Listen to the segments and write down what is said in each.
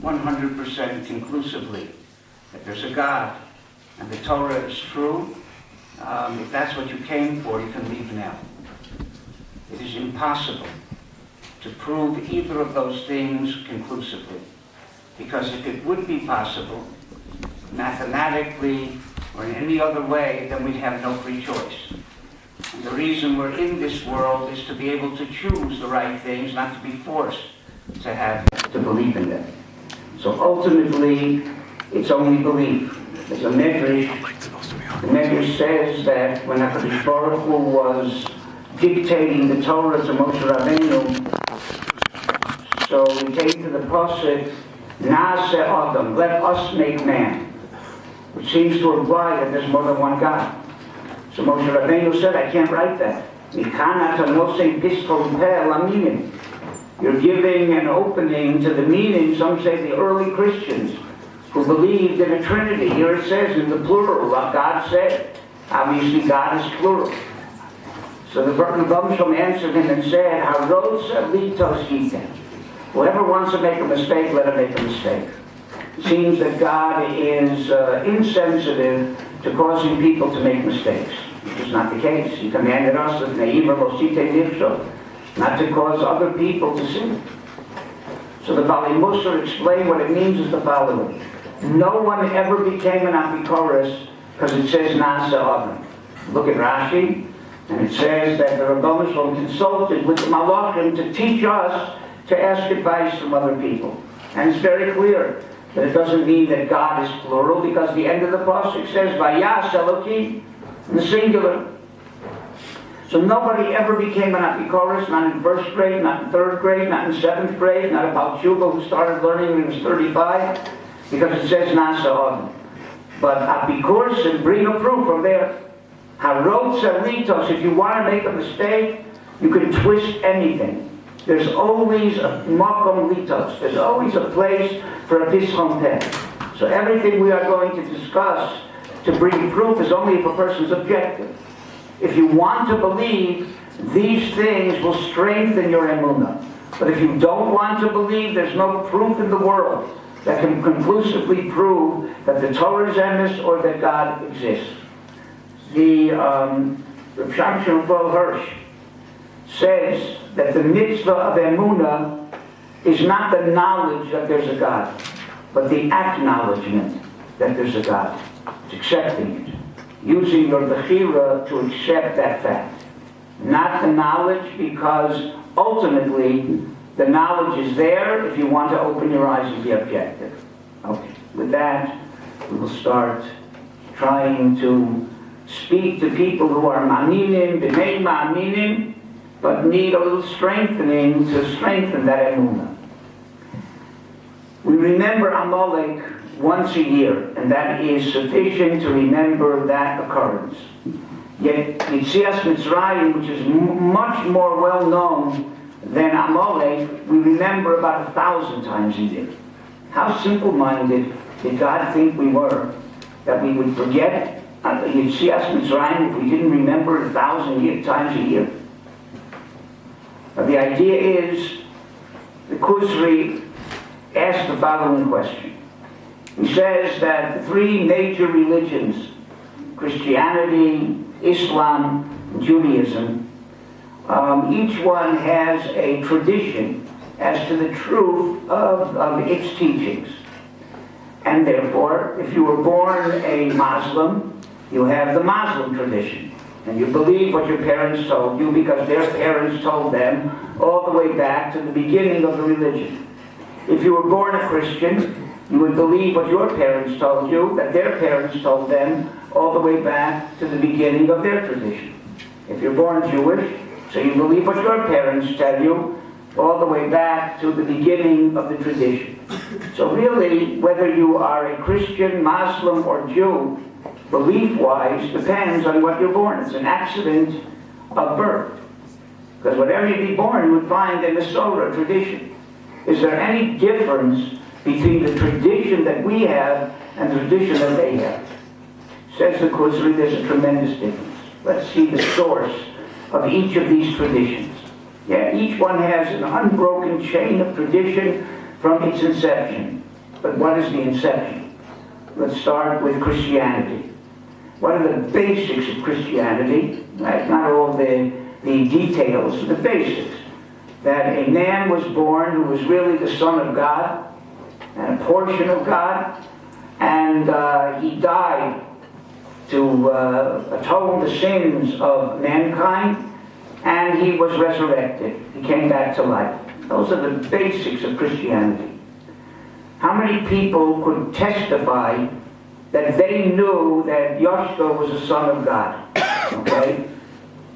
100% conclusively that there's a God and the Torah is true, if that's what you came for, you can leave now. It is impossible to prove either of those things conclusively, because if it would be possible, mathematically or in any other way, then we'd have no free choice. And the reason we're in this world is to be able to choose the right things, not to be forced to believe in them. So ultimately, it's only belief. There's a Medrash. The Medrash says that when HaKadosh Baruch Hu was dictating the Torah to Moshe Rabbeinu, so he came to the pasuk, Na'aseh Adam, let us make man, which seems to imply that there's more than one God. So Moshe Rabbeinu said, I can't write that. You're giving an opening to the meaning, some say the early Christians, who believed in a Trinity. Here it says in the plural, what God said. Obviously God is plural. So the Rebbe answered him and said, whoever wants to make a mistake, let him make a mistake. It seems that God is insensitive to causing people to make mistakes, which is not the case. He commanded us not to cause other people to sin. So the Bali Musar explained what it means is the following. No one ever became an Apikoros because it says Nasa Adam. Look at Rashi, and it says that the Rebbe Shalom consulted with the Malachim to teach us to ask advice from other people. And it's very clear that it doesn't mean that God is plural, because the end of the pasuk says Vayas Elokim in the singular. So nobody ever became an Apikoros, not in first grade, not in third grade, not in seventh grade, not a Baal Tshuva who started learning when he was 35, because it says Nasa Adam. But Apikoros, bring a proof from there. Harot Salitos, if you want to make a mistake, you can twist anything. There's always a makom litos. There's always a place for a pischon peh. So everything we are going to discuss to bring proof is only if a person's objective. If you want to believe, these things will strengthen your Emunah. But if you don't want to believe, there's no proof in the world that can conclusively prove that the Torah is emes or that God exists. The Reb Shamshon Hirsch says that the mitzvah of Emunah is not the knowledge that there's a God, but the acknowledgement that there's a God. It's accepting it. Using your bechira to accept that fact. Not the knowledge, because ultimately the knowledge is there if you want to open your eyes and be objective. Okay, with that, we will start trying to speak to people who are ma'aminim, b'nei ma'aminim, but need a little strengthening to strengthen that emunah. We remember Amalek once a year, and that is sufficient to remember that occurrence. Yet Yetzias Mitzrayim, which is much more well known than Amalek, we remember about 1,000 times a year. How simple-minded did God think we were, that we would forget Yetzias Mitzrayim if we didn't remember 1,000 times a year? But the idea is, the Kuzri asked the following question. He says that the three major religions, Christianity, Islam, and Judaism, each one has a tradition as to the truth of its teachings. And therefore, if you were born a Muslim, you have the Muslim tradition. And you believe what your parents told you because their parents told them all the way back to the beginning of the religion. If you were born a Christian, you would believe what your parents told you, that their parents told them, all the way back to the beginning of their tradition. If you're born Jewish, so you believe what your parents tell you, all the way back to the beginning of the tradition. So really, whether you are a Christian, Muslim, or Jew, belief-wise, depends on what you're born. It's an accident of birth. Because whatever you be born, you would find in the Torah tradition. Is there any difference between the tradition that we have and the tradition that they have? Says the Kuzri, there's a tremendous difference. Let's see the source of each of these traditions. Yeah, each one has an unbroken chain of tradition from its inception. But what is the inception? Let's start with Christianity. What are the basics of Christianity? Right? Not all the details, the basics. That a man was born who was really the Son of God, and a portion of God, and he died to atone the sins of mankind, and he was resurrected. He came back to life. Those are the basics of Christianity. How many people could testify that they knew that Yahshua was the Son of God? Okay?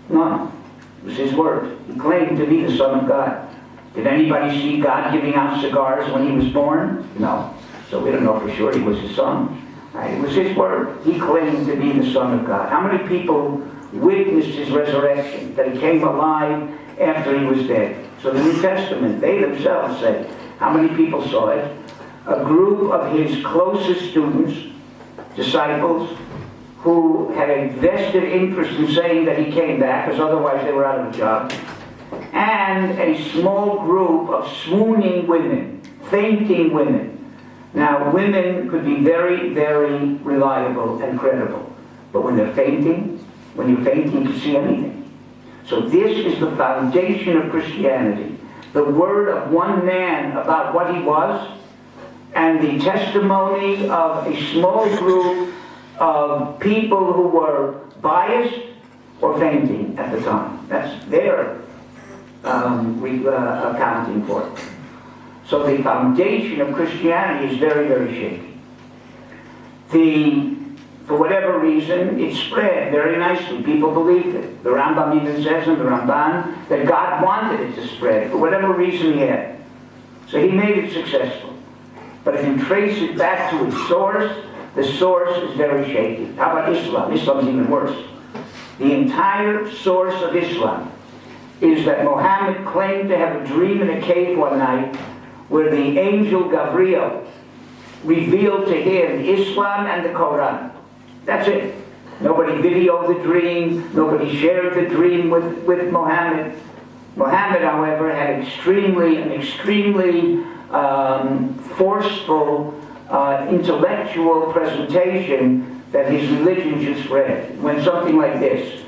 None. It was his word. He claimed to be the Son of God. Did anybody see God giving out cigars when he was born? No. So we don't know for sure he was his son. Right? It was his word. He claimed to be the Son of God. How many people witnessed his resurrection, that he came alive after he was dead? So the New Testament, they themselves say, how many people saw it? A group of his closest students, disciples, who had a vested interest in saying that he came back, because otherwise they were out of a job, and a small group of swooning women, fainting women. Now, women could be very, very reliable and credible, but when they're fainting, when you're fainting, you can see anything. So this is the foundation of Christianity. The word of one man about what he was, and the testimony of a small group of people who were biased or fainting at the time. That's their accounting for it. So the foundation of Christianity is very, very shaky. For whatever reason, it spread very nicely. People believed it. The Rambam even says in the Ramban that God wanted it to spread for whatever reason he had. So he made it successful. But if you trace it back to its source, the source is very shaky. How about Islam? Islam's even worse. The entire source of Islam is that Muhammad claimed to have a dream in a cave one night where the angel Gabriel revealed to him Islam and the Quran. That's it. Nobody videoed the dream. Nobody shared the dream with Muhammad. Muhammad, however, had an extremely forceful intellectual presentation that his religion should spread. It went something like this: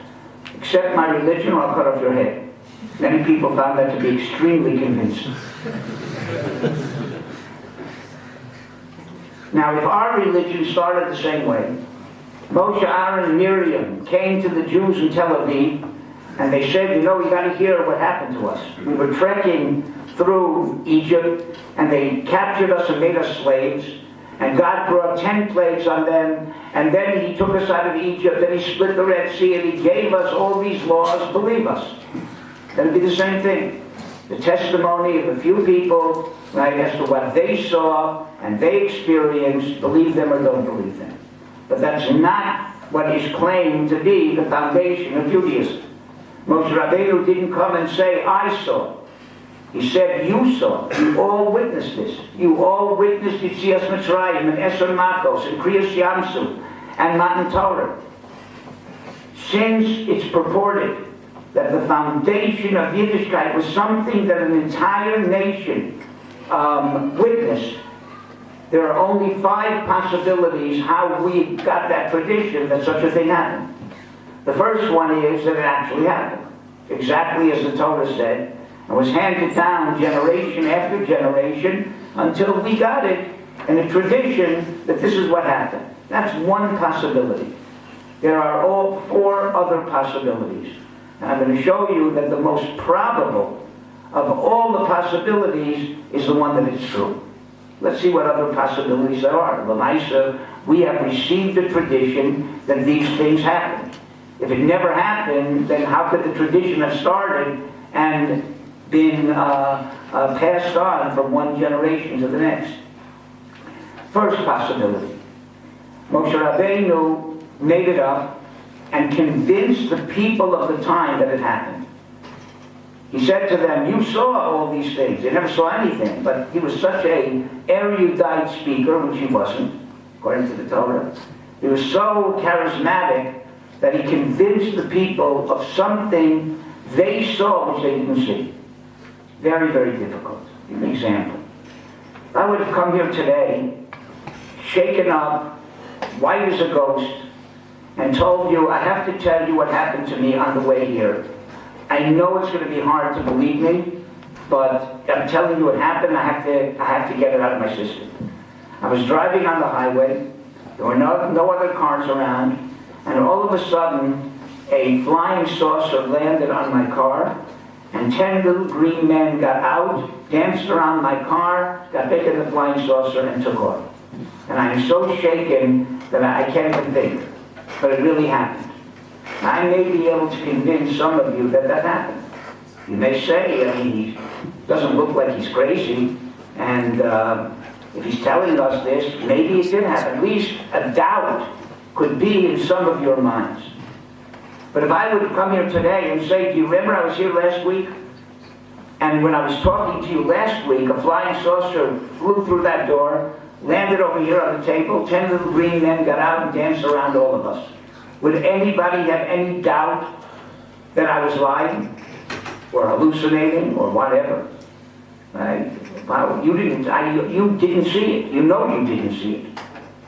accept my religion or I'll cut off your head. Many people found that to be extremely convincing. Now, if our religion started the same way, Moshe, Aaron, and Miriam came to the Jews in Tel Aviv, and they said, you got to hear what happened to us. We were trekking through Egypt, and they captured us and made us slaves, and God brought 10 plagues on them, and then he took us out of Egypt, and he split the Red Sea, and he gave us all these laws. Believe us. It'll be the same thing. The testimony of a few people, right, as to what they saw and they experienced, believe them or don't believe them. But that's not what is claimed to be the foundation of Judaism. Moshe Rabbeinu didn't come and say, I saw. He said, you saw. You all witnessed this. You all witnessed Yetzias Mitzrayim and Eser Makos and Kriyas Yamsuf and Matan Torah. Since it's purported that the foundation of Yiddishkeit was something that an entire nation witnessed, there are only 5 possibilities how we got that tradition that such a thing happened. The first one is that it actually happened, exactly as the Torah said, and was handed down generation after generation until we got it in a tradition that this is what happened. That's one possibility. There are all 4 other possibilities. And I'm going to show you that the most probable of all the possibilities is the one that is true. Let's see what other possibilities there are. L'maisa, we have received a tradition that these things happen. If it never happened, then how could the tradition have started and been passed on from one generation to the next? First possibility. Moshe Rabbeinu made it up and convinced the people of the time that it happened. He said to them, you saw all these things. They never saw anything, but he was such an erudite speaker, which he wasn't, according to the Torah. He was so charismatic that he convinced the people of something they saw which they didn't see. Very, very difficult. Give an example. I would have come here today, shaken up, white as a ghost, and told you, I have to tell you what happened to me on the way here. I know it's going to be hard to believe me, but I'm telling you what happened. I have to get it out of my system. I was driving on the highway. There were no other cars around, and all of a sudden, a flying saucer landed on my car, and 10 little green men got out, danced around my car, got back in the flying saucer, and took off. And I'm so shaken that I can't even think. But it really happened. I may be able to convince some of you that happened. You may say, he doesn't look like he's crazy, and if he's telling us this, maybe it did happen. At least a doubt could be in some of your minds. But if I would come here today and say, do you remember I was here last week? And when I was talking to you last week, a flying saucer flew through that door, landed over here on the table, 10 little green men got out and danced around all of us. Would anybody have any doubt that I was lying or hallucinating or whatever? Right? Wow, you didn't see it. You know you didn't see it.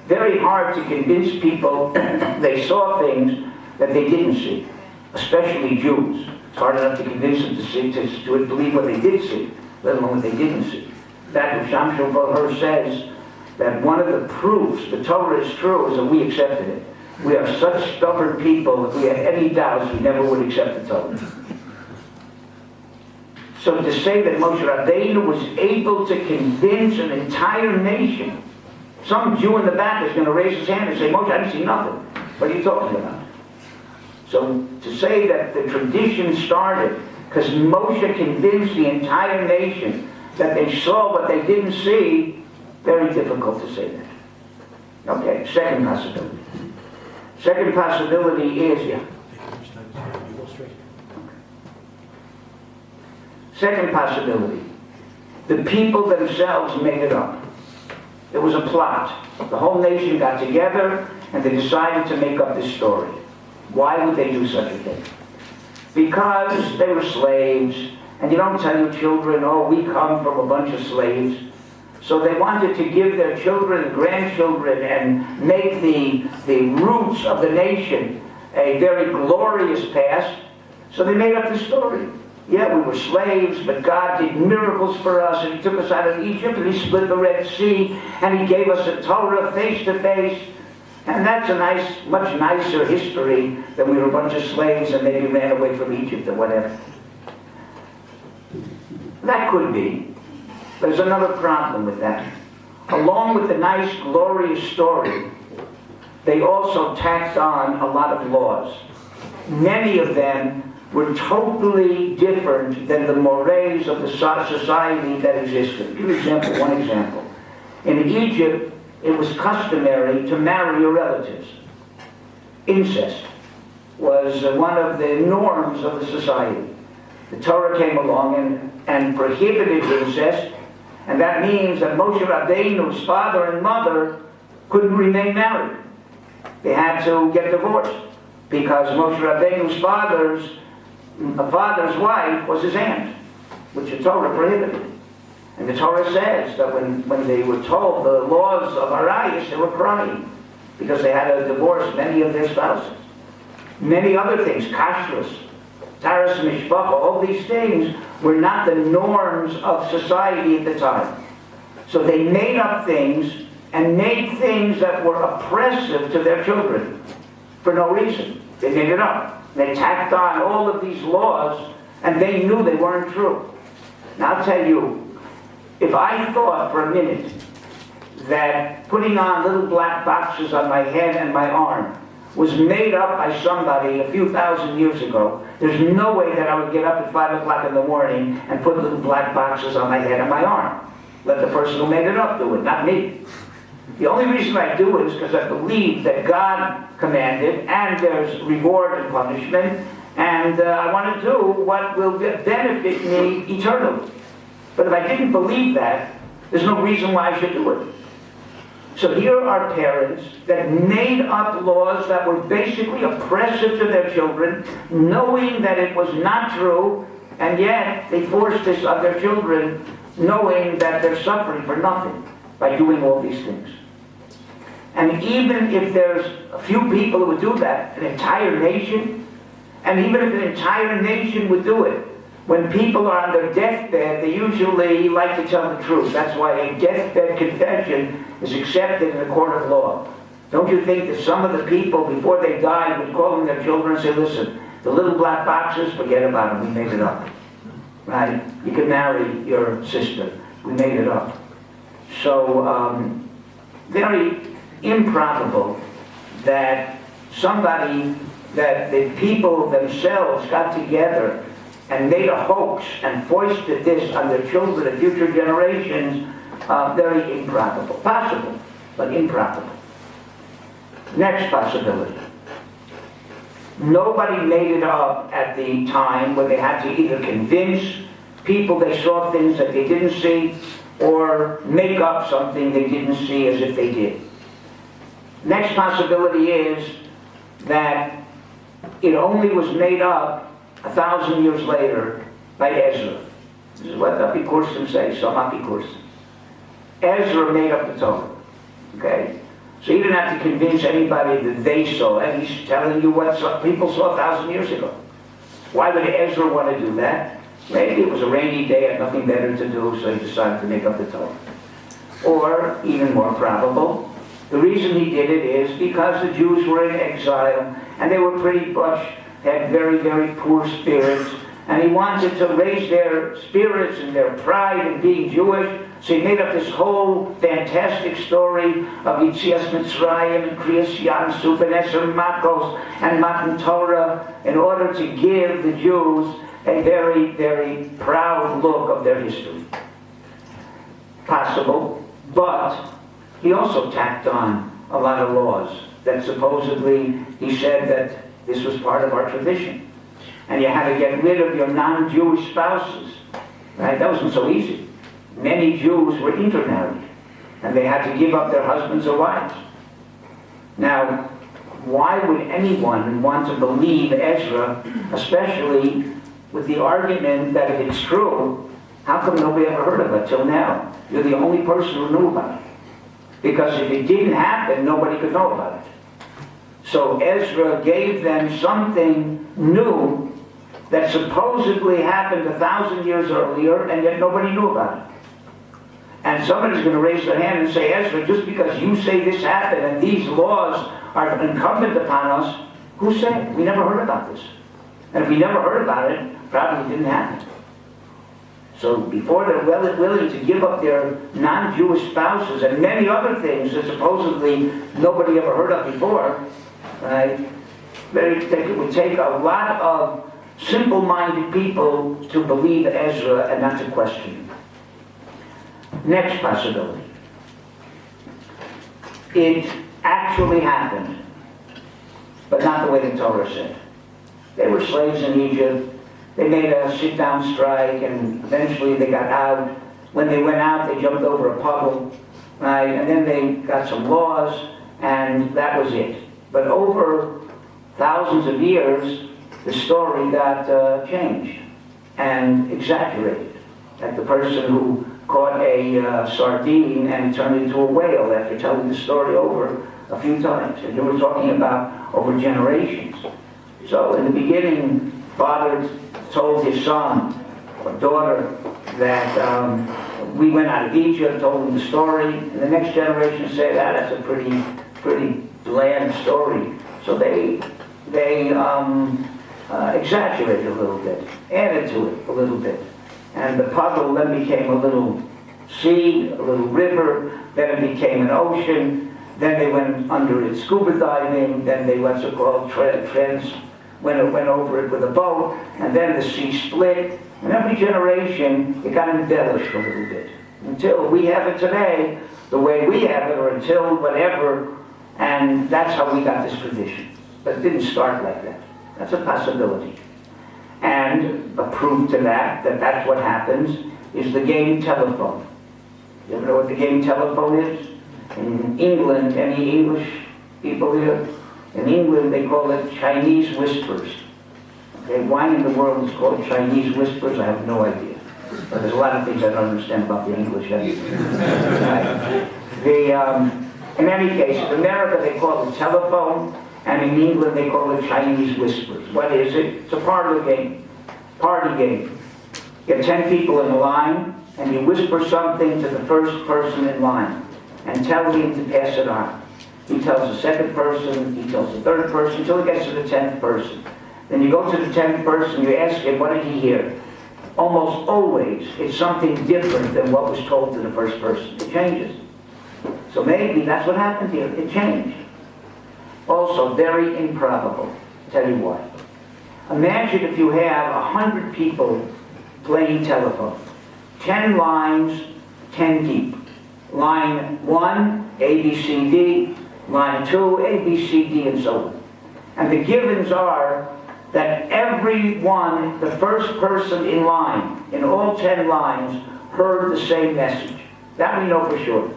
Very hard to convince people they saw things that they didn't see, especially Jews. It's hard enough to convince them to believe what they did see, let alone what they didn't see. That which Sham Shofar says that one of the proofs the Torah is true is that we accepted it. We are such stubborn people, if we had any doubts, we never would accept the Torah. So to say that Moshe Rabbeinu was able to convince an entire nation, some Jew in the back is going to raise his hand and say, Moshe, I didn't see nothing. What are you talking about? So to say that the tradition started because Moshe convinced the entire nation that they saw what they didn't see, very difficult to say that. Okay, second possibility. Second possibility is, Second possibility, the people themselves made it up. It was a plot. The whole nation got together and they decided to make up this story. Why would they do such a thing? Because they were slaves, and you don't tell your children, oh, we come from a bunch of slaves. So they wanted to give their children and grandchildren and make the roots of the nation a very glorious past. So they made up the story. Yeah, we were slaves, but God did miracles for us, and He took us out of Egypt, and He split the Red Sea, and He gave us a Torah face to face. And that's a much nicer history than we were a bunch of slaves and maybe ran away from Egypt or whatever. That could be. There's another problem with that. Along with the nice, glorious story, they also tacked on a lot of laws. Many of them were totally different than the mores of the society that existed. Give one example. In Egypt, it was customary to marry your relatives. Incest was one of the norms of the society. The Torah came along and prohibited incest, and that means that Moshe Rabbeinu's father and mother couldn't remain married. They had to get divorced because Moshe Rabbeinu's father's wife was his aunt, which the Torah prohibited. And the Torah says that when they were told the laws of Arayis, they were crying because they had to divorce many of their spouses. Many other things, kashrus, taras mishpacha, all these things were not the norms of society at the time. So they made up things and made things that were oppressive to their children for no reason. They made it up. They tacked on all of these laws, and they knew they weren't true. Now I'll tell you, if I thought for a minute that putting on little black boxes on my head and my arm was made up by somebody a few thousand years ago, there's no way that I would get up at 5 o'clock in the morning and put little black boxes on my head and my arm. Let the person who made it up do it, not me. The only reason I do it is because I believe that God commanded, and there's reward and punishment, and I want to do what will benefit me eternally. But if I didn't believe that, there's no reason why I should do it. So here are parents that made up laws that were basically oppressive to their children, knowing that it was not true, and yet they forced this on their children knowing that they're suffering for nothing by doing all these things. And even if there's a few people who would do that, an entire nation, and even if an entire nation would do it, when people are on their deathbed, they usually like to tell the truth. That's why a deathbed confession is accepted in a court of law. Don't you think that some of the people, before they died, would call in their children and say, listen, the little black boxes, forget about them, we made it up. Right? You can marry your sister. We made it up. So, very improbable that that the people themselves got together and made a hoax and foisted this on their children and future generations. Very improbable. Possible, but improbable. Next possibility. Nobody made it up at the time when they had to either convince people they saw things that they didn't see or make up something they didn't see as if they did. Next possibility is that it only was made up 1,000 years later by Ezra. This is what the Apikursim say, some Apikursim. Ezra made up the Torah. Okay? So you didn't have to convince anybody that they saw it. He's telling you what people saw 1,000 years ago. Why would Ezra want to do that? Maybe it was a rainy day, had nothing better to do, so he decided to make up the Torah. Or, even more probable, the reason he did it is because the Jews were in exile, and they were pretty much, had very, very poor spirits, and he wanted to raise their spirits and their pride in being Jewish, so he made up this whole fantastic story of Yitzias Mitzrayim and Kriyas Yamsuf and Eser Makos and Matan Torah in order to give the Jews a very, very proud look of their history. Possible, but he also tacked on a lot of laws that supposedly he said that this was part of our tradition. And you had to get rid of your non-Jewish spouses. Right? That wasn't so easy. Many Jews were intermarried, and they had to give up their husbands or wives. Now, why would anyone want to believe Ezra, especially with the argument that if it's true, how come nobody ever heard of it till now? You're the only person who knew about it. Because if it didn't happen, nobody could know about it. So Ezra gave them something new that supposedly happened 1,000 years earlier, and yet nobody knew about it. And somebody's going to raise their hand and say, Ezra, just because you say this happened and these laws are incumbent upon us, who said it? We never heard about this. And if we never heard about it, probably didn't happen. So before they're willing to give up their non-Jewish spouses and many other things that supposedly nobody ever heard of before, right? It would take a lot of simple-minded people to believe Ezra and not to question him. Next possibility. It actually happened, but not the way the Torah said. They were slaves in Egypt. They made a sit-down strike, and eventually they got out. When they went out, they jumped over a puddle, right? And then they got some laws, and that was it. But over thousands of years, the story got changed and exaggerated. Like the person who caught a sardine and turned it into a whale after telling the story over a few times. And they were talking about over generations. So in the beginning, father told his son or daughter that we went out of Egypt, told him the story, and the next generation said, that's a pretty bland story. So they exaggerated a little bit, added to it a little bit. And the puddle then became a little sea, a little river, then it became an ocean, then they went under it scuba diving, then they went so-called went over it with a boat, and then the sea split. And every generation, it got embellished a little bit. Until we have it today, the way we have it, or until whatever, and that's how we got this tradition. But it didn't start like that. That's a possibility. And a proof to that that's what happens, is the game telephone. You ever know what the game telephone is? In England, any English people here? In England, they call it Chinese whispers. Okay, why in the world is called Chinese whispers? I have no idea. But there's a lot of things I don't understand about the English. In any case, in America they call it telephone, and in England they call it Chinese whispers. What is it? It's a parlor game, party game. You get 10 people in a line, and you whisper something to the first person in line, and tell him to pass it on. He tells the second person, he tells the third person, until he gets to the 10th person. Then you go to the 10th person, you ask him, what did he hear? Almost always, it's something different than what was told to the first person. It changes. So maybe that's what happened here. It changed. Also, very improbable. Tell you why. Imagine if you have 100 people playing telephone. 10 lines, 10 deep. Line 1, A, B, C, D. Line 2, A, B, C, D, and so on. And the givens are that everyone, the first person in line, in all 10 lines, heard the same message. That we know for sure.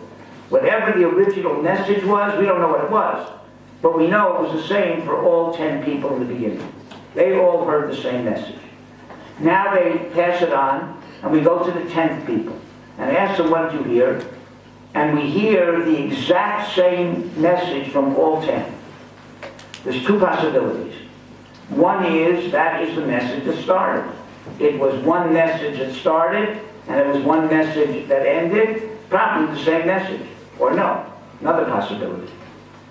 Whatever the original message was, we don't know what it was. But we know it was the same for all 10 people in the beginning. They all heard the same message. Now they pass it on, and we go to the 10th people. And ask them, what did you hear? And we hear the exact same message from all 10. There's two possibilities. One is, that is the message that started. It was one message that started, and it was one message that ended, probably the same message. Or no, another possibility.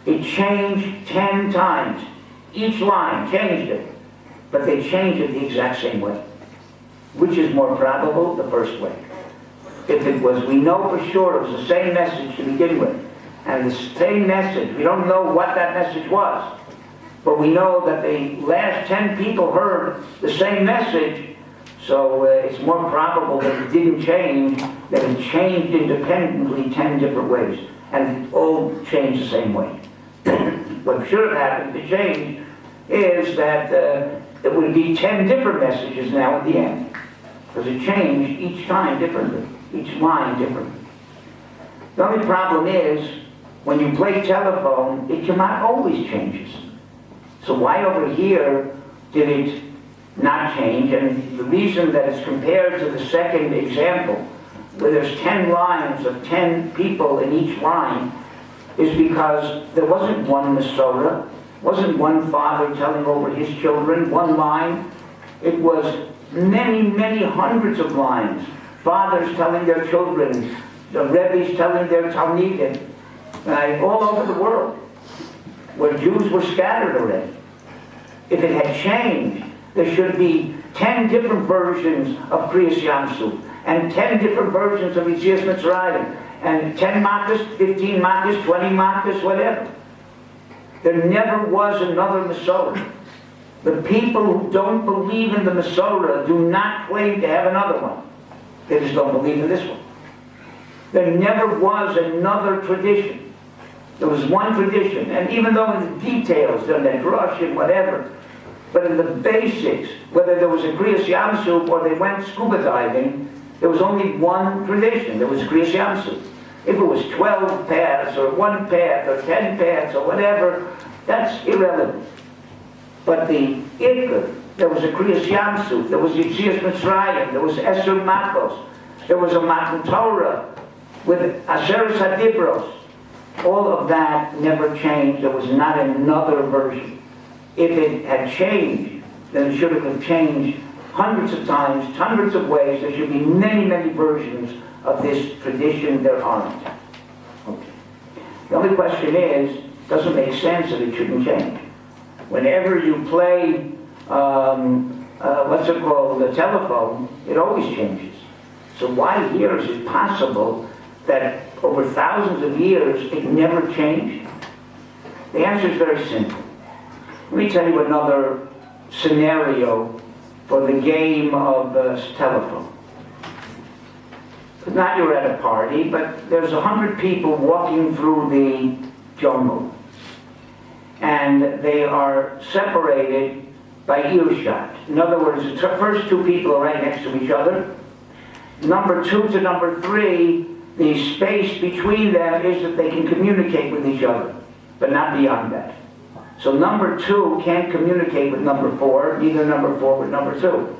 It changed 10 times. Each line changed it, but they changed it the exact same way. Which is more probable? The first way. If it was, we know for sure it was the same message to begin with, and the same message, we don't know what that message was, but we know that the last 10 people heard the same message, so it's more probable that it didn't change, that it changed independently 10 different ways, and it all changed the same way. What should have happened to change is that it would be 10 different messages now at the end, because it changed each time differently, each line differently. The only problem is, when you play telephone, it cannot always changes. So why over here did it not change? And the reason that it's compared to the second example, where there's 10 lines of 10 people in each line, is because there wasn't one Masorah, wasn't one father telling over his children, one line. It was many, many hundreds of lines. Fathers telling their children, the Rebbe's telling their Talmidim, all over the world, where Jews were scattered already. If it had changed, there should be 10 different versions of Kriyas Yamsuf, and 10 different versions of Yetzias Mitzrayim, and 10 Makkos, 15 Makkos, 20 Makkos, whatever. There never was another Masorah. The people who don't believe in the Masorah do not claim to have another one. They just don't believe in this one. There never was another tradition. There was one tradition, and even though in the details, the drush and whatever, but in the basics, whether there was a Kriyas Yamsuf or they went scuba diving, there was only one tradition. There was Kriyas Yamsuf. If it was 12 paths, or 1 path, or 10 paths, or whatever, that's irrelevant. But the Ikr, there was a Kriyas Yamsuf, there was Yetzias Mitzrayim, there was Eser Makkos, there was a Matan Torah with Asheres HaDibros. All of that never changed. There was not another version. If it had changed, then it should have changed hundreds of times, hundreds of ways. There should be many, many versions of this tradition. There aren't. Okay. The only question is, does it make sense that it shouldn't change? Whenever you play, what's it called, the telephone, it always changes. So why here is it possible that over thousands of years it never changed? The answer is very simple. Let me tell you another scenario for the game of telephone. Not you're at a party, but there's 100 people walking through the jungle. And they are separated by earshot. In other words, the first 2 people are right next to each other. Number 2 to number 3, the space between them is that they can communicate with each other, but not beyond that. So number 2 can't communicate with number 4, neither number 4 with number 2.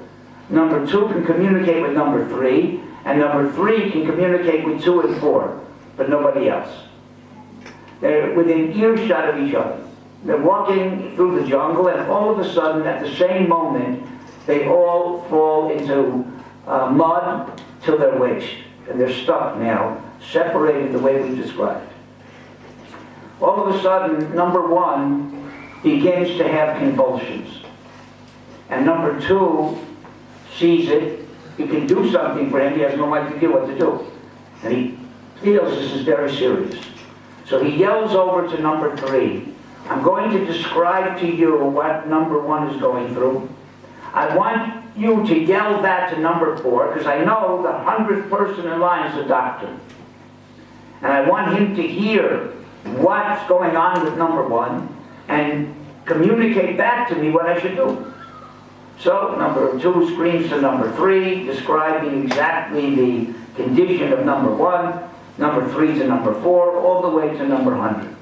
Number 2 can communicate with number 3, and number 3 can communicate with 2 and 4, but nobody else. They're within earshot of each other. They're walking through the jungle, and all of a sudden, at the same moment, they all fall into mud till their waist. And they're stuck now, separated the way we described. All of a sudden, number 1 begins to have convulsions. And number 2 sees it. You can do something for him. He has no idea what to do. And he feels this is very serious. So he yells over to number 3, I'm going to describe to you what number 1 is going through. I want you to yell that to number 4, because I know the 100th person in line is a doctor. And I want him to hear what's going on with number 1 and communicate back to me what I should do. So number 2 screams to number 3, describing exactly the condition of number 1, number 3 to number 4, all the way to number 100.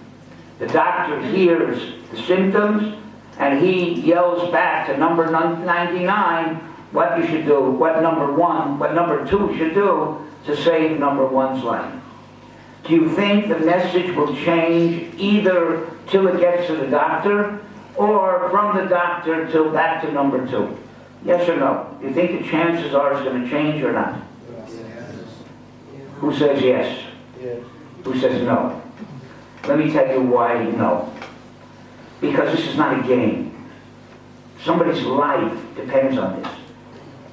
The doctor hears the symptoms, and he yells back to number 99 what you should do, what number 2 should do to save number 1's life. Do you think the message will change either till it gets to the doctor, or from the doctor till back to number 2? Yes or no? Do you think the chances are it's going to change or not? Yes. Who says yes? Yes. Who says no? Let me tell you why no. Because this is not a game. Somebody's life depends on this.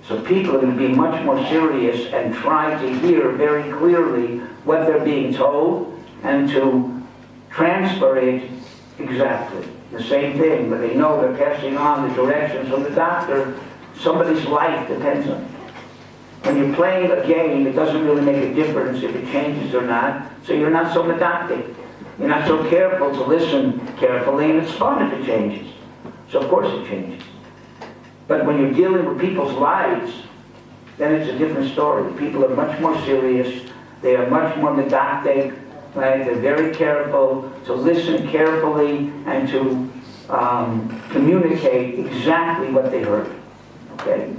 So people are going to be much more serious and try to hear very clearly what they're being told and to transfer it exactly. The same thing, but they know they're passing on the directions from the doctor. Somebody's life depends on it. When you're playing a game, it doesn't really make a difference if it changes or not, so you're not so medactic. You're not so careful to listen carefully, and it's fun if it changes. So of course it changes. But when you're dealing with people's lives, then it's a different story. People are much more serious. They are much more medactic. Right? They're very careful to listen carefully and to communicate exactly what they heard. Okay,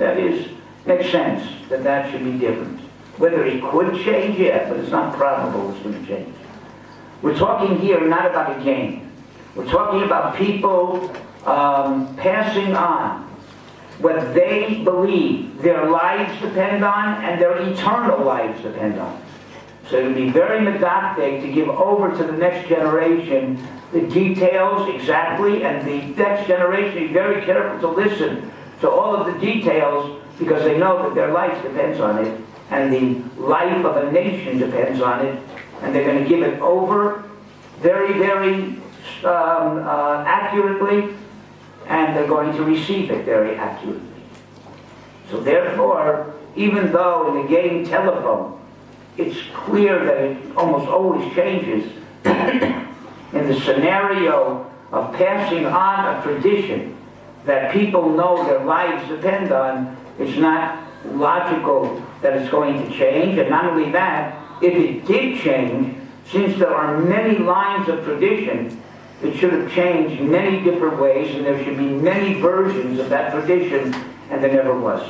makes sense that should be different. Whether it could change, yeah, but it's not probable it's going to change. We're talking here not about a game. We're talking about people passing on what they believe their lives depend on and their eternal lives depend on. So it would be very medactic to give over to the next generation the details exactly, and the next generation be very careful to listen to all of the details, because they know that their life depends on it, and the life of a nation depends on it, and they're going to give it over very, very accurately, and they're going to receive it very accurately. So therefore, even though in the game telephone, it's clear that it almost always changes, in the scenario of passing on a tradition that people know their lives depend on, it's not logical that it's going to change. And not only that, if it did change, since there are many lines of tradition, it should have changed many different ways, and there should be many versions of that tradition, and there never was.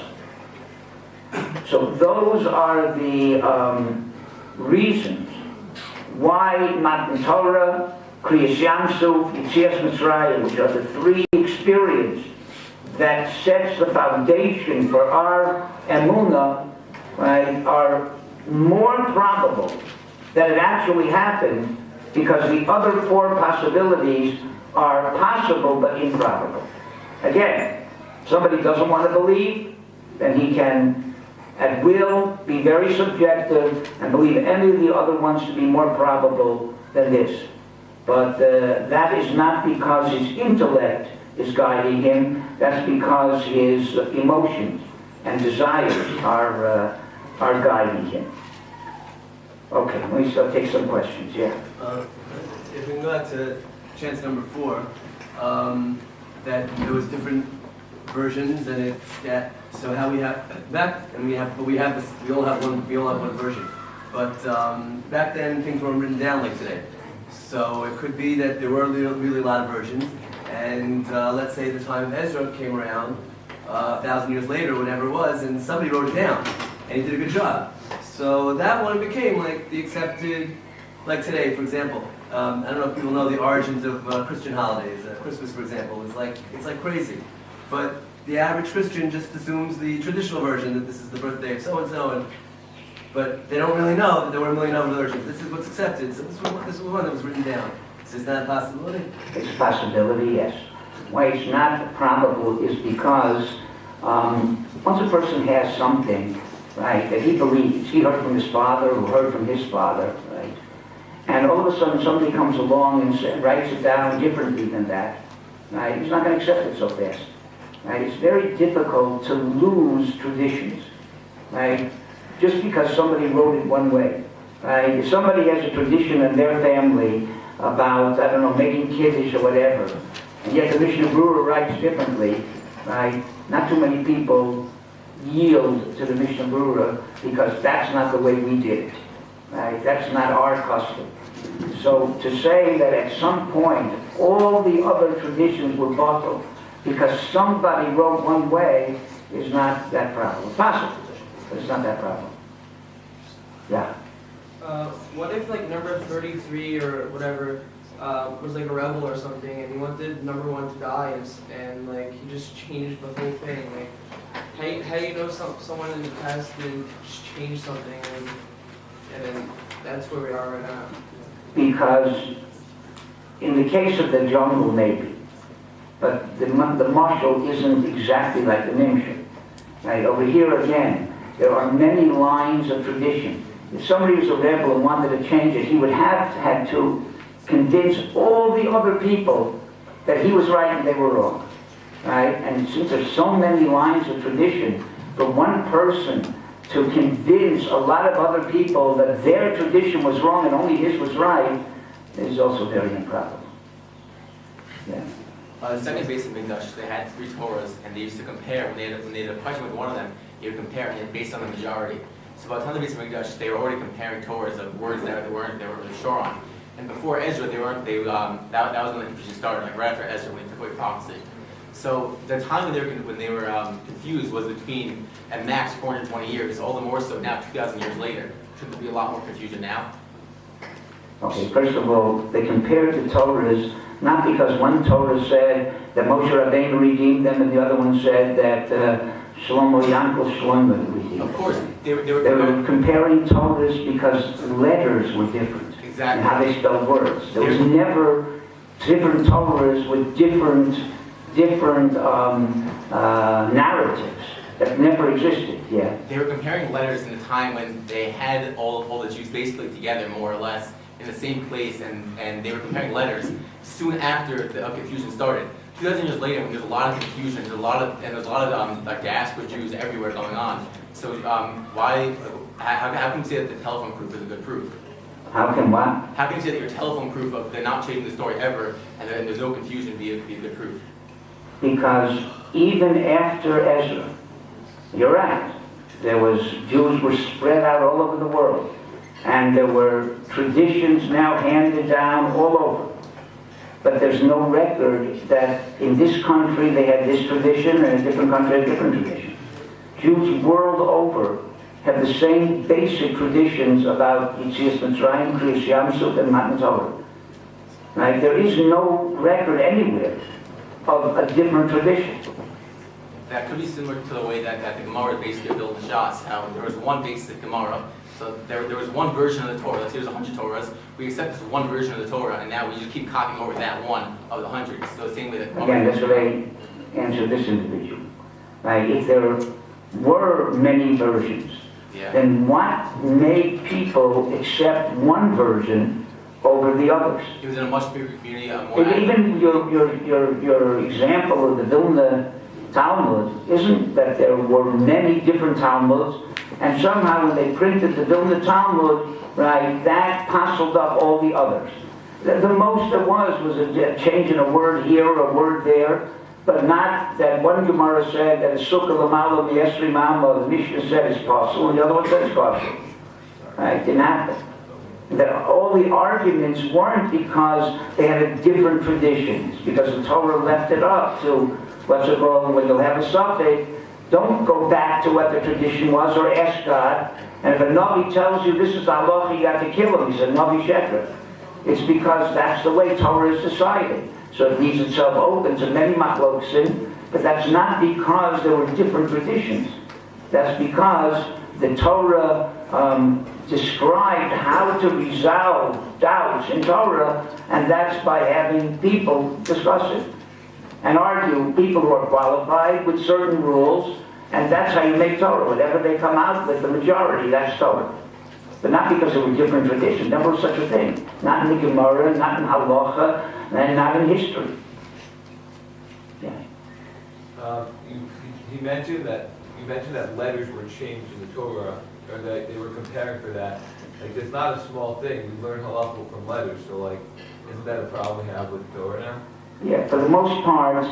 So those are the reasons why Matan Torah, Kriyas Yamsuf, Yetzias Mitzrayim, which are the 3 experiences that sets the foundation for our Emunah, right, are more probable that it actually happened, because the other 4 possibilities are possible but improbable. Again, somebody doesn't want to believe, then he can at will be very subjective and believe any of the other ones to be more probable than this. But that is not because his intellect is guiding him, that's because his emotions and desires are guiding him. Okay, let me take some questions, yeah. If we go back to chance number 4, that there was different versions, and so how we have back, and we have this, we all have one version. But back then things weren't written down like today. So it could be that there were really a lot of versions, and let's say the time of Ezra came around, 1,000 years later, whatever it was, and somebody wrote it down, and he did a good job. So that one became like the accepted, like today, for example. I don't know if people know the origins of Christian holidays. Christmas, for example, is it's like crazy. But the average Christian just assumes the traditional version, that this is the birthday of so-and-so, but they don't really know that there were a million other versions. This is what's accepted. So this was one that was written down. Is that a possibility? It's a possibility, yes. Why it's not probable is because once a person has something, right, that he believes, he heard from his father, who heard from his father, right, and all of a sudden somebody comes along and writes it down differently than that, right, he's not going to accept it so fast. Right? It's very difficult to lose traditions, right? Just because somebody wrote it one way, right? If somebody has a tradition in their family about, I don't know, making kiddush or whatever, and yet the Mishnah Berurah writes differently, right? Not too many people yield to the Mishnah Berurah because that's not the way we did it, right? That's not our custom. So to say that at some point all the other traditions were bottled because somebody wrote one way is not that problem. It's possible, but it's not that problem. Yeah. What if like number 33 or whatever was like a rebel or something, and he wanted number 1 to die, and like he just changed the whole thing? Like, how do you know someone in the past did just change something, and then that's where we are right now? Because in the case of the jungle, maybe. But the marshal isn't exactly like the Nimshah. Right? Over here again, there are many lines of tradition. If somebody was a rebel and wanted to change it, he would have had to convince all the other people that he was right and they were wrong. Right? And since there's so many lines of tradition, for one person to convince a lot of other people that their tradition was wrong and only his was right is also very improbable. Yeah. The second base of Mikdash, they had 3 Torahs, and they used to compare, when they had a question with one of them, they would compare it based on the majority. So by the time the base of Mikdash, they were already comparing Torahs of words that they weren't really sure on. And before Ezra, that was when the confusion started, like right after Ezra, when he took away prophecy. So the time when they were confused was between, at max, 420 years, all the more so now, 2,000 years later. Should there be a lot more confusion now? Okay, first of all, they compared the Torahs not because one Torah said that Moshe Rabbeinu redeemed them and the other one said that Shlomo Yankel Shlomo redeemed them. Of course, they were comparing Torahs because letters were different. Exactly. And how they spelled words. There was never different Torahs with different narratives that never existed. Yeah. They were comparing letters in a time when they had all the Jews basically together, more or less, in the same place, and they were comparing letters soon after the confusion started. 2,000 years later, when there's a lot of confusion, there's a lot of like diaspora Jews everywhere going on. So how can you say that the telephone proof is a good proof? How can what? How can you say that your telephone proof of they're not changing the story ever, and then there's no confusion be a good proof? Because even after Ezra, you're right, Jews were spread out all over the world. And there were traditions now handed down all over. But there's no record that in this country they had this tradition and in a different country a different tradition. Jews world over have the same basic traditions about Yitzias Mitzrayim, Kriyas Yamsuf, and Matan Torah. Right? There is no record anywhere of a different tradition. That could be similar to the way that the Gemara basically built the Shas. How there was one basic Gemara. So there was one version of the Torah. Let's say there's 100 Torahs. We accept this one version of the Torah, and now we just keep copying over that one of the 100. So the same way that... Again, that's what I answered this individual. Right? If there were many versions, then what made people accept one version over the others? It was in a much bigger community. Even your example of the Vilna Talmud isn't that there were many different Talmuds, and somehow when they printed the Vilna Talmud, right, that parceled up all the others. The most there was a change in a word here or a word there, but not that one Gemara said that a sukkah l'malo v'yesri mama, the Mishnah said is possible, and the other one said it's possible. Right, didn't happen. All the arguments weren't because they had a different traditions, because the Torah left it up to what's it called, when you'll have a suffix, don't go back to what the tradition was or ask God. And if a Navi tells you this is the halacha, you got to kill him. He said, Navi Sheker. It's because that's the way Torah is decided. So it leaves itself open to many machloksim, but that's not because there were different traditions. That's because the Torah described how to resolve doubts in Torah, and that's by having people discuss it and argue, people who are qualified with certain rules, and that's how you make Torah. Whatever they come out with, the majority, that's Torah. But not because there were different traditions. Never was such a thing. Not in the Gemara, not in Halacha, and not in history. Yeah. You mentioned that letters were changed in the Torah, or that they were comparing for that. Like, it's not a small thing. We learn halacha from letters, so like, isn't that a problem we have with Torah now? Yeah, for the most part,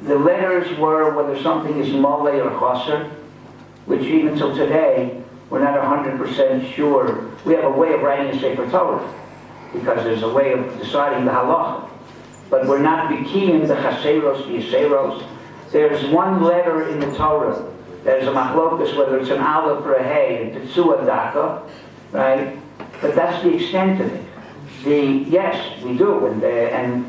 the letters were whether something is mole or chaser, which even till today, we're not 100% sure. We have a way of writing a Sefer Torah, because there's a way of deciding the halacha. But we're not bikiyim the chaseros, the yiseros. There's one letter in the Torah. There's a machlokas, whether it's an Alef or a Hey, and Tetsuah Daka, right? But that's the extent of it. Yes, we do, and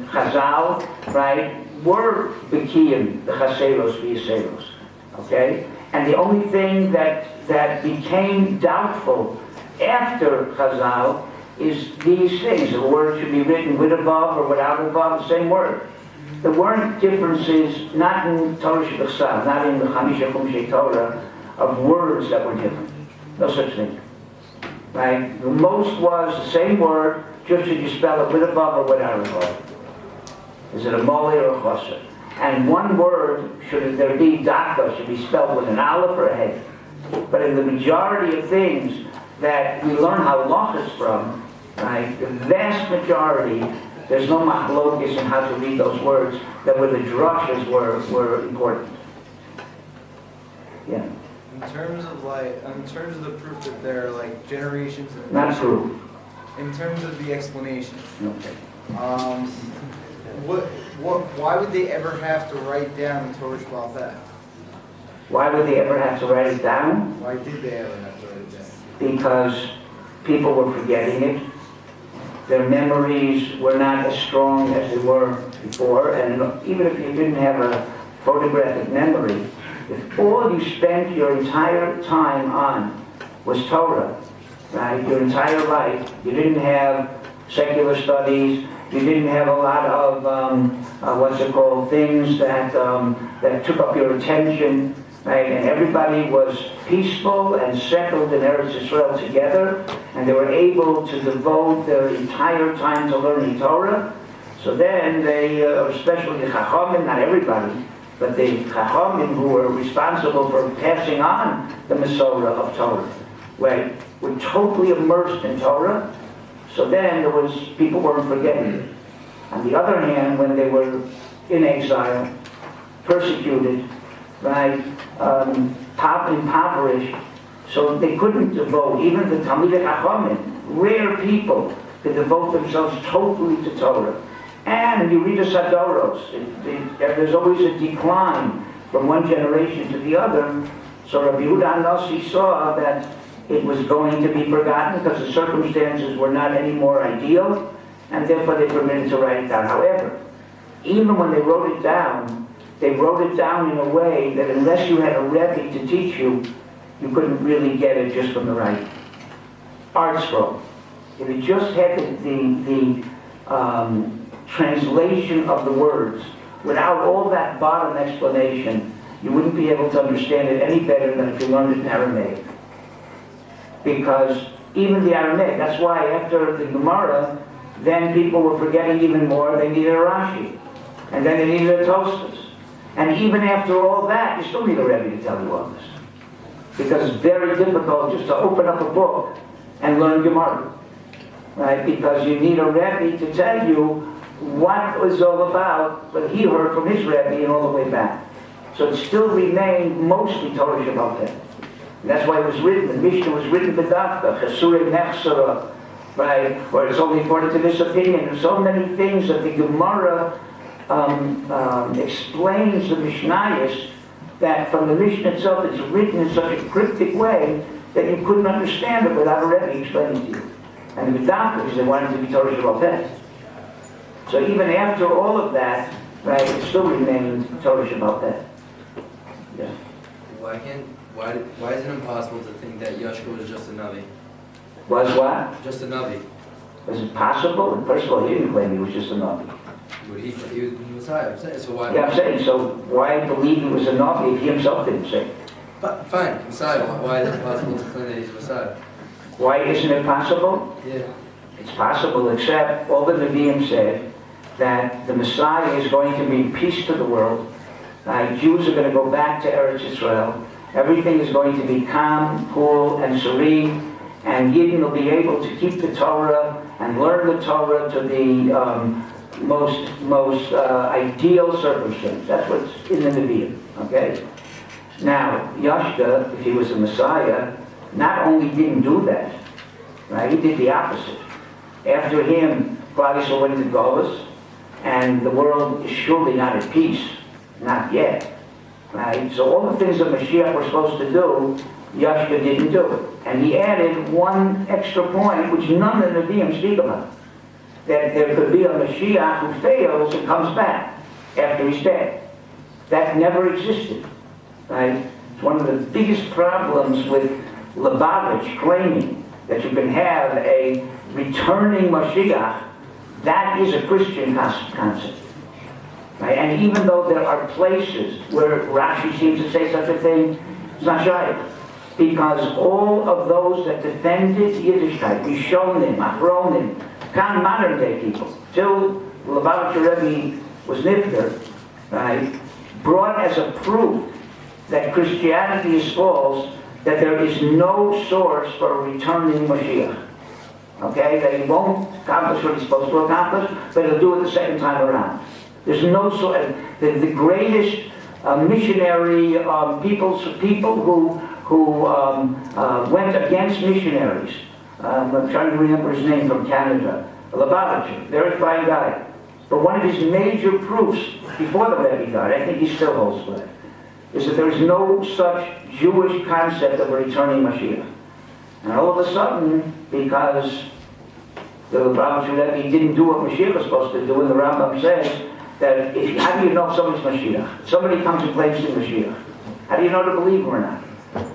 Chazal, right, were bikiyim the chaseros, the yiseros, okay? And the only thing that became doubtful after Chazal is these things. The word should be written with a vav or without a vav, the same word. There weren't differences, not in Torah Shebechsav, not in the Chamisha Chumshei Torah, of words that were different. No such thing. Right? The most was the same word, just should you spell it with a vav or without a vav. Is it a mole or a chaser? And one word, should there be daka, should be spelled with an aleph or a hey. But in the majority of things that we learn halachas from, right, the vast majority, there's no machlokes in how to read those words, that where the drushes were important. Yeah. In terms of the proof that they're like generations of Not proof. in terms of the explanation, Okay. why would they ever have to write down the Torah Sheba'al Peh? Why would they ever have to write it down? Why did they ever have to write it down? Because people were forgetting it. Their memories were not as strong as they were before, and even if you didn't have a photographic memory, if all you spent your entire time on was Torah, right, your entire life, you didn't have secular studies, you didn't have a lot of things that took up your attention, right? And everybody was peaceful and settled in Eretz Yisrael together, and they were able to devote their entire time to learning Torah. So then they, especially the Chachamim, not everybody, but the Chachamim who were responsible for passing on the Masorah of Torah, right, were totally immersed in Torah. So then people weren't forgetting it. On the other hand, when they were in exile, persecuted, right, impoverished, so they couldn't devote, even the Talmidei Chachamim, rare people, to devote themselves totally to Torah. And you read the Sadoros, there's always a decline from one generation to the other. So Rabbi Yehuda Nasi saw that it was going to be forgotten because the circumstances were not any more ideal, and therefore they permitted to write it down. However, even when they wrote it down in a way that unless you had a Rebbe to teach you, you couldn't really get it just from the right art scroll. If you just had the translation of the words without all that bottom explanation, you wouldn't be able to understand it any better than if you learned it in Aramaic. Because even the Aramaic, that's why after the Gemara, then people were forgetting even more. They needed a Rashi, and then they needed a Tosfos. And even after all that, you still need a Rebbe to tell you all this. Because it's very difficult just to open up a book and learn Gemara. Right? Because you need a Rebbe to tell you what it was all about, but he heard from his Rebbe and all the way back. So it still remained mostly Torah Sheba'al Peh. And that's why it was written, the Mishnah was written B'dafka, Chesurei Nechsara, right? Or it's only according to this opinion. There's so many things that the Gemara explains the Mishnayos that from the Mishnah itself it's written in such a cryptic way that you couldn't understand it without a Rebbe explaining to you. And the doctors, they wanted to be Torah Shabbat Peh. So even after all of that, right, it still remained Torah Shabbat Peh. Yeah. Why is it impossible to think that Yashka was just a Navi? Was what? Just a Navi. Was it possible? First of all, he didn't claim he was just a Navi. But he was the Messiah. I'm saying, so why? Yeah, I'm saying, so why believe he was a Navi if he himself didn't say it? Fine, Messiah. Why is it possible to claim that he's Messiah? Why isn't it possible? Yeah. It's possible, except all the Nevi'im said that the Messiah is going to bring peace to the world. Jews are going to go back to Eretz Israel. Everything is going to be calm, cool, and serene. And Yidden will be able to keep the Torah and learn the Torah to the most ideal circumstance. That's what's in the Nevi'im. Okay? Now, Yashka, if he was a Messiah, not only didn't do that, right? He did the opposite. After him, Klal Yisrael went to Golus, and the world is surely not at peace. Not yet. Right? So all the things that Mashiach was supposed to do, Yashka didn't do. And he added one extra point, which none of the Nevi'im speak about. That there could be a Mashiach who fails and comes back after he's dead. That never existed. Right? It's one of the biggest problems with Lubavitch claiming that you can have a returning Mashiach. That is a Christian concept. Right? And even though there are places where Rashi seems to say such a thing, it's not shy. Because all of those that defended Yiddishkeit, Rishonim, Achronim, modern day people, till Lubavitcher Rebbe was nifter, right, brought as a proof that Christianity is false, that there is no source for a returning Mashiach. Okay, that he won't accomplish what he's supposed to accomplish, but he'll do it the second time around. There's no source. The greatest missionary people who went against missionaries. I'm trying to remember his name from Canada. Lubavitcher, very fine guy. But one of his major proofs before the Rebbe died, I think he still holds sway, is that there is no such Jewish concept of a returning Mashiach. And all of a sudden, because the Lubavitcher Rebbe didn't do what Mashiach was supposed to do, and the Rambam says that how do you know if somebody's Mashiach? If somebody comes and claims to Mashiach, how do you know to believe him or not?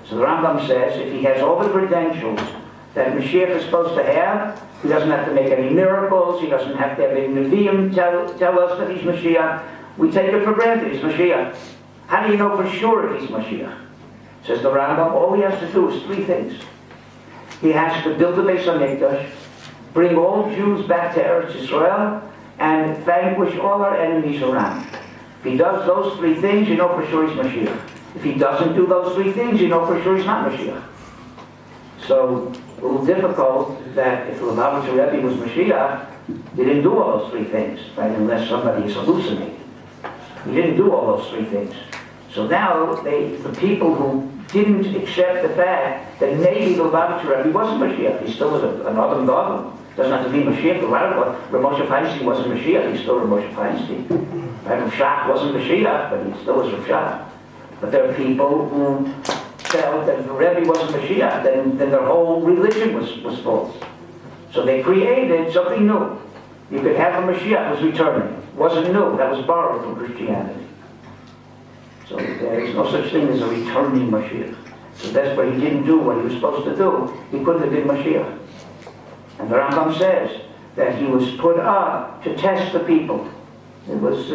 So the Rambam says if he has all the credentials that Mashiach is supposed to have, he doesn't have to make any miracles, he doesn't have to have any Nevi'im tell us that he's Mashiach. We take it for granted, he's Mashiach. How do you know for sure if he's Mashiach? Says the Rambam, all he has to do is three things. He has to build the Beis HaMikdash, bring all Jews back to Eretz Israel, and vanquish all our enemies around. If he does those three things, you know for sure he's Mashiach. If he doesn't do those three things, you know for sure he's not Mashiach. So, a little difficult that if the Lubavitcher Rebbe was Mashiach, he didn't do all those three things, right? Unless somebody is hallucinating. He didn't do all those three things. So now, the people who didn't accept the fact that maybe the Lubavitcher Rebbe wasn't Mashiach, he still was an Adam Dogma. Doesn't have to be Mashiach. Rav Moshe Feinstein wasn't Mashiach, he's still Rav Moshe Feinstein. Rav Shach wasn't Mashiach, but he still was Rav Shach. But there are people who felt that if the Rebbe wasn't Mashiach, then their whole religion was false. So they created something new. You could have a Mashiach was returning. It wasn't new, that was borrowed from Christianity. So there is no such thing as a returning Mashiach. So that's why he didn't do what he was supposed to do. He couldn't have been Mashiach. And the Rambam says that he was put up to test the people. It was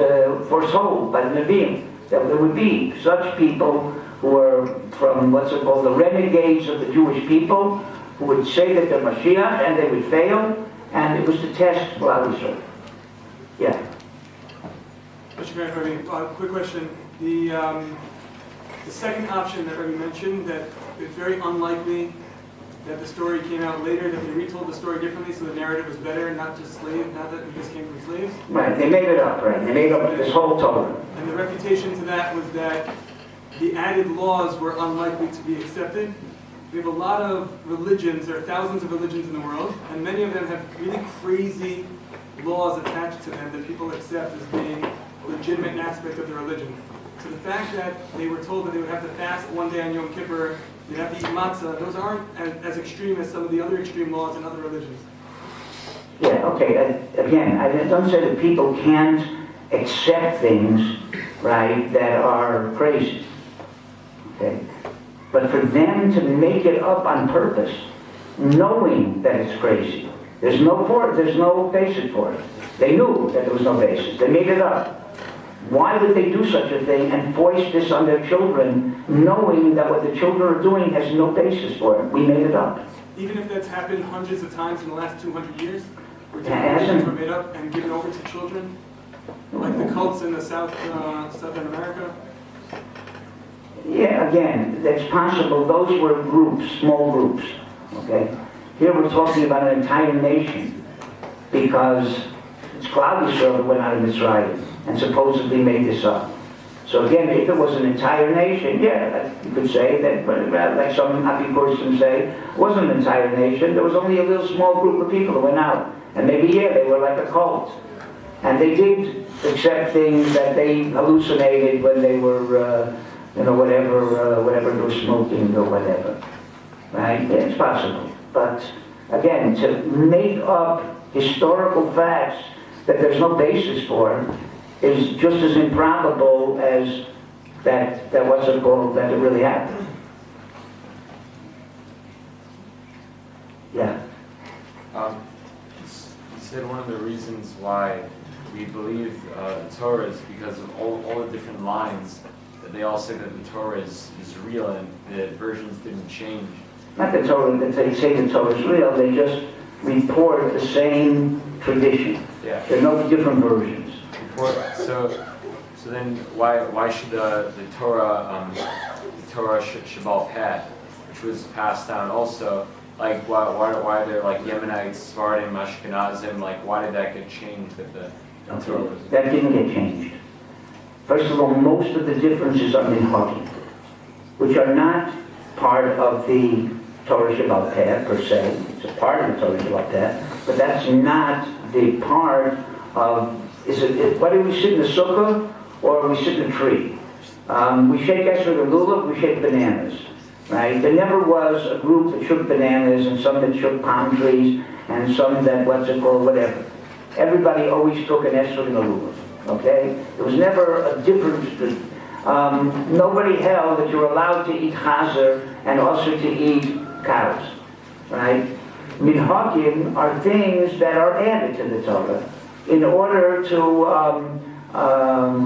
foretold by the Nevi'im that there would be such people who were from what's it called, the renegades of the Jewish people, who would say that they're Mashiach and they would fail, and it was to test Klal Yisrael. Yeah. Quick question. The second option that Rebbe mentioned, that it's very unlikely that the story came out later, that they retold the story differently so the narrative was better, not just slaves, not that this came from slaves. Right, they made it up, right? They made up this whole Torah. And the refutation to that was that the added laws were unlikely to be accepted. We have a lot of religions, there are thousands of religions in the world, and many of them have really crazy laws attached to them that people accept as being legitimate aspect of the religion. So the fact that they were told that they would have to fast one day on Yom Kippur, you'd have to eat matzah, those aren't as extreme as some of the other extreme laws in other religions. Yeah, okay, again, I don't say that people can't accept things, right, that are crazy, okay? But for them to make it up on purpose, knowing that it's crazy, there's no basis for it. They knew that there was no basis. They made it up. Why would they do such a thing and foist this on their children, knowing that what the children are doing has no basis for it? We made it up. Even if that's happened hundreds of times in the last 200 years, where It hasn't. religions were made up and given over to children, like the cults in the Southern America. Yeah, again, that's possible. Those were groups, small groups, okay? Here we're talking about an entire nation, because it's Klal Yisrael that went out of Mitzrayim and supposedly made this up. So again, if it was an entire nation, yeah, you could say that, but like some happy person say, it wasn't an entire nation. There was only a little small group of people that went out. And maybe, yeah, they were like a cult. And they did accept things that they hallucinated when they were, whatever they were smoking or whatever. Right? Yeah, it's possible. But again, to make up historical facts that there's no basis for is just as improbable as that what's it called, that it really happened. Yeah. You said one of the reasons why we believe the Torah is because of all the different lines that they all say that the Torah is real and the versions didn't change. Not the Torah, that they say the Torah is real, they just report the same tradition. Yeah. There are no different versions. So then why should the Torah Shabbal Peh, which was passed down also, like why are there like Yemenites, Sephardim, Ashkenazim, like why did that get changed with the Torah? That didn't get changed. First of all, most of the differences are minhagim, which are not part of the Torah Shabbal Peh per se. It's a part of the Torah Shabbal Peh, but that's not the part of. Why do we sit in the sukkah or we sit in a tree? We shake Esrog and Lulav, we shake bananas, right? There never was a group that shook bananas and some that shook palm trees and some that, whatever. Everybody always took an Esrog and a Lulav, okay? There was never a difference. Nobody held that you're allowed to eat chazer and also to eat cows, right? Minhagim are things that are added to the Torah in order to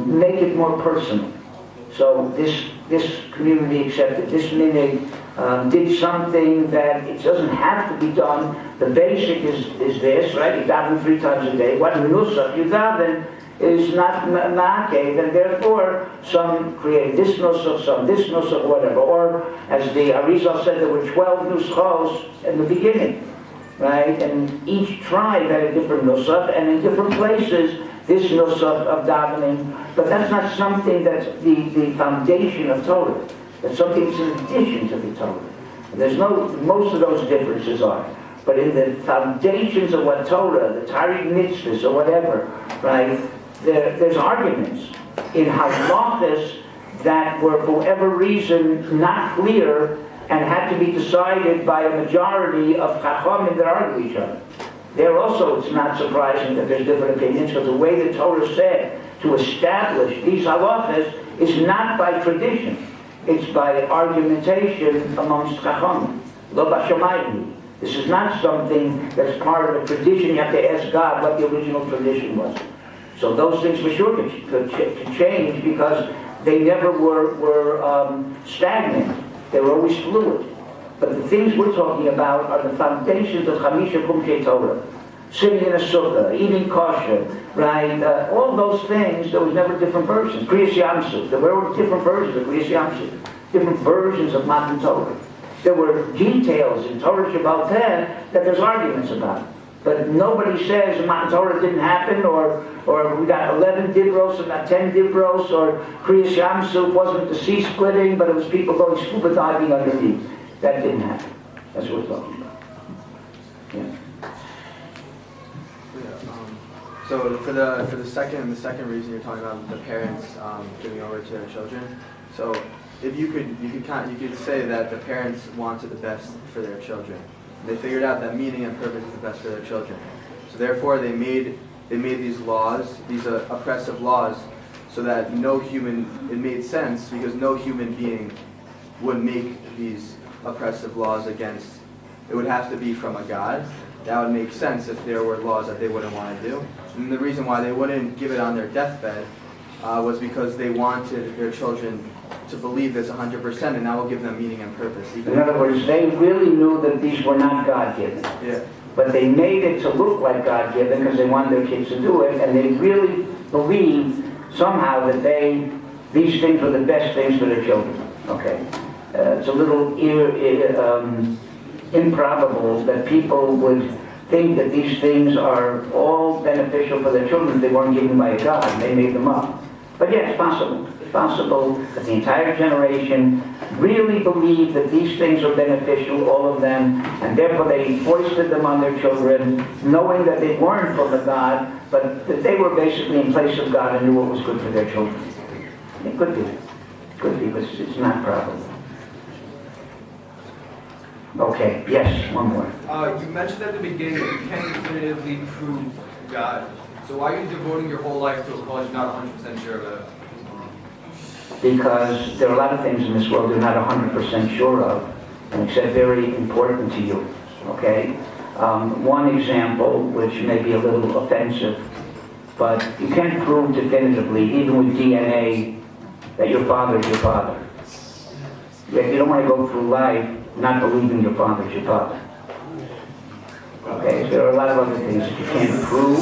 make it more personal. So this community accepted, this minig did something that it doesn't have to be done. The basic is this, right? You daven 3 times a day. What nusach you daven is not ma'akev, and therefore some create this nusach, some this nusach, whatever. Or as the Arizal said, there were 12 nuschos in the beginning. Right? And each tribe had a different nusach, and in different places, this nusach of davening. But that's not something that's the foundation of Torah. That's something that's in addition to the Torah. There's most of those differences are. But in the foundations of what Torah, the Tari mitzvahs or whatever, right, there's arguments in halachas that were for whatever reason not clear and had to be decided by a majority of chachamim that argue each other. There also, it's not surprising that there's different opinions, because the way the Torah said to establish these halachas is not by tradition. It's by argumentation amongst chachamim. Lo b'shamayim. This is not something that's part of a tradition. You have to ask God what the original tradition was. So those things for sure could change, because they never were stagnant. They were always fluid. But the things we're talking about are the foundations of Chamisha Kumshei Torah. Sitting in a sukkah, eating kosher, right? All those things, there was never different versions. Kriyas Yamsuf, there were different versions of Kriyas Yamsuf. Different versions of Matan Torah. There were details in Torah Shabbal Peh that there's arguments about. But nobody says Matan Torah didn't happen, or we got 11 dibros and not 10 dibros, or Kriyas Yamsuf wasn't the sea splitting, but it was people going scuba diving underneath. That didn't happen. That's what we're talking about. Yeah. So for the second reason you're talking about the parents giving over to their children. So if you could say that the parents wanted the best for their children. They figured out that meaning and purpose is the best for their children. So therefore they made these laws, these oppressive laws, so that it made sense because no human being would make these oppressive laws against. It would have to be from a God. That would make sense if there were laws that they wouldn't want to do. And the reason why they wouldn't give it on their deathbed was because they wanted their children to believe this 100%, and that will give them meaning and purpose. In other words, they really knew that these were not God-given. Yeah. But they made it to look like God-given because they wanted their kids to do it, and they really believed somehow that these things were the best things for their children. Okay, it's a little improbable that people would think that these things are all beneficial for their children if they weren't given by a God. They made them up. But yeah, it's possible. It's possible that the entire generation really believed that these things are beneficial, all of them, and therefore they foisted them on their children, knowing that they weren't from a God, but that they were basically in place of God and knew what was good for their children. It could be. Could be, but it's not probable. Okay, yes, one more. You mentioned at the beginning that you can't definitively prove God. So why are you devoting your whole life to a cause you're not 100% sure about? Because there are a lot of things in this world you're not 100% sure of, and it's very important to you, okay? One example, which may be a little offensive, but you can't prove definitively, even with DNA, that your father is your father. You don't want to go through life not believing your father is your father. Okay, so there are a lot of other things that you can't prove.